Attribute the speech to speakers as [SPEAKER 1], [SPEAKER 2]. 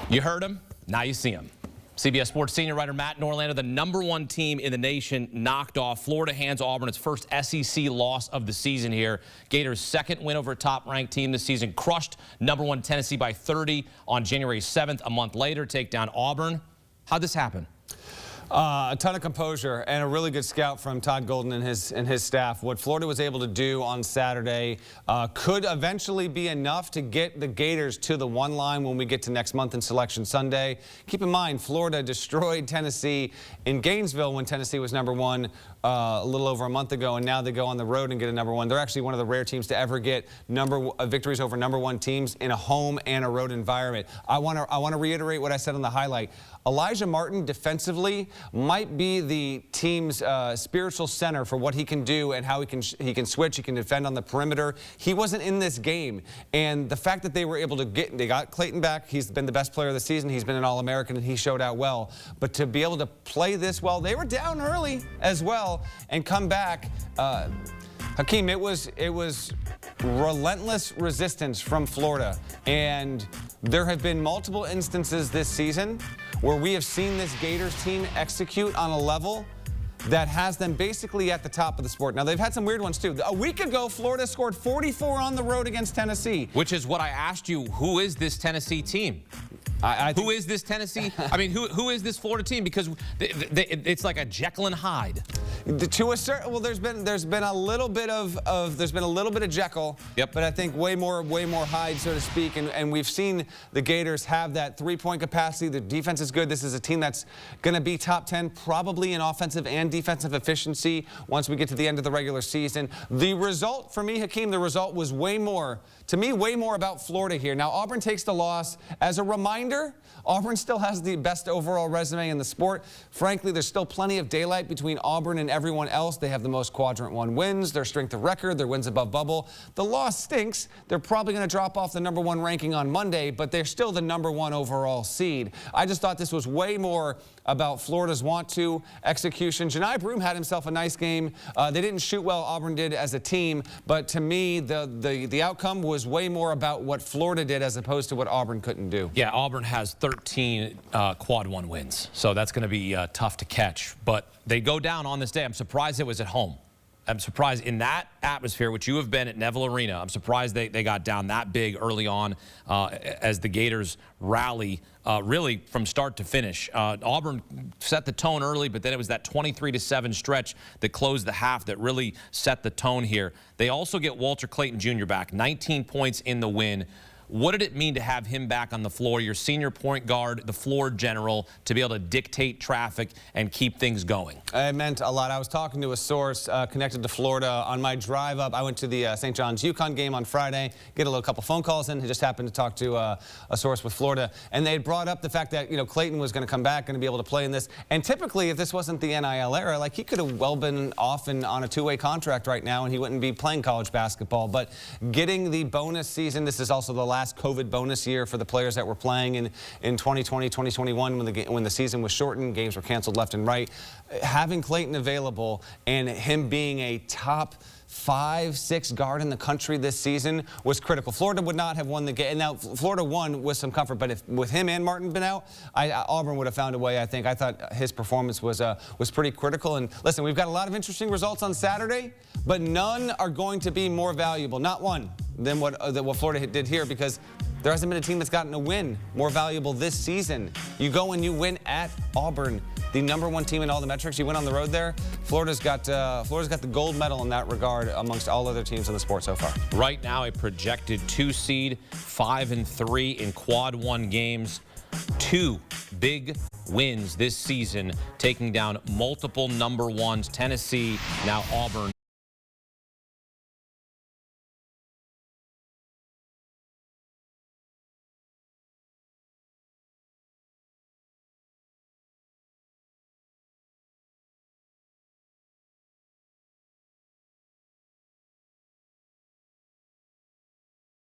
[SPEAKER 1] You heard him, now you see him. CBS Sports senior writer Matt Norlander, the #1 team in the nation, knocked off Florida, hands Auburn its first SEC loss of the season here. Gators' second win over a top-ranked team this season, crushed #1 Tennessee by 30 on January 7th. A month later, take down Auburn. How'd this happen?
[SPEAKER 2] A ton of composure and a really good scout from Todd Golden and his staff. What Florida was able to do on Saturday could eventually be enough to get the Gators to the one line when we get to next month in Selection Sunday. Keep in mind, Florida destroyed Tennessee in Gainesville when Tennessee was #1 a little over a month ago, and now they go on the road and get a #1. They're actually one of the rare teams to ever get victories over #1 teams in a home and a road environment. I want to reiterate what I said on the highlight. Elijah Martin defensively might be the team's spiritual center for what he can do and how he can switch, he can defend on the perimeter. He wasn't in this game, and the fact that they were able to they got Clayton back. He's been the best player of the season. He's been an All-American, and he showed out well. But to be able to play this well, they were down early as well, and come back. Hakeem, it was relentless resistance from Florida, and there have been multiple instances this season where we have seen this Gators team execute on a level that has them basically at the top of the sport. Now, they've had some weird ones, too. A week ago, Florida scored 44 on the road against Tennessee.
[SPEAKER 1] Which is what I asked you, who is this Tennessee team? Who is this Tennessee? I mean, who is this Florida team? Because it's like a Jekyll and Hyde.
[SPEAKER 2] To a certain, well, there's been a little bit of Jekyll,
[SPEAKER 1] yep.
[SPEAKER 2] But I think way more Hyde, so to speak. And we've seen the Gators have that three-point capacity. The defense is good. This is a team that's going to be top 10 probably in offensive and defensive efficiency once we get to the end of the regular season. The result for me, Hakeem, the result was way more about Florida here. Now, Auburn takes the loss. As a reminder, Auburn still has the best overall resume in the sport. Frankly, there's still plenty of daylight between Auburn and everyone else. They have the most Quadrant 1 wins, their strength of record, their wins above bubble. The loss stinks. They're probably going to drop off the #1 ranking on Monday, but they're still the #1 overall seed. I just thought this was way more about Florida's want-to execution. Janai Broome had himself a nice game. They didn't shoot well, Auburn did, as a team, but to me, the outcome was way more about what Florida did as opposed to what Auburn couldn't do.
[SPEAKER 1] Yeah, Auburn has 13 Quad 1 wins, so that's going to be tough to catch. But they go down on this day. I'm surprised it was at home. I'm surprised in that atmosphere, which you have been at Neville Arena, I'm surprised they got down that big early on as the Gators rally really from start to finish. Auburn set the tone early, but then it was that 23-7 stretch that closed the half that really set the tone here. They also get Walter Clayton Jr. back, 19 points in the win. What did it mean to have him back on the floor, your senior point guard, the floor general, to be able to dictate traffic and keep things going?
[SPEAKER 2] It meant a lot. I was talking to a source connected to Florida on my drive up. I went to the St. John's UConn game on Friday, get a couple phone calls in. I just happened to talk to a source with Florida, and they had brought up the fact that, you know, Clayton was going to come back, going to be able to play in this. And typically, if this wasn't the NIL era, like, he could have well been off and on a two-way contract right now, and he wouldn't be playing college basketball. But getting the bonus season, this is also the last COVID bonus year for the players that were playing in 2020, 2021 when the season was shortened, games were canceled left and right. Having Clayton available and him being a top 5-6 guard in the country this season was critical. Florida would not have won the game. Now, Florida won with some comfort, but if with him and Martin been out, Auburn would have found a way, I think. I thought his performance was pretty critical. And listen, we've got a lot of interesting results on Saturday, but none are going to be more valuable, not one, than what Florida did here, because there hasn't been a team that's gotten a win more valuable this season. You go and you win at Auburn, the #1 team in all the metrics. You win on the road there. Florida's got the gold medal in that regard amongst all other teams in the sport so far.
[SPEAKER 1] Right now, a projected 2 seed, 5-3 in Quad 1 games. 2 big wins this season, taking down multiple #1s, Tennessee, now Auburn.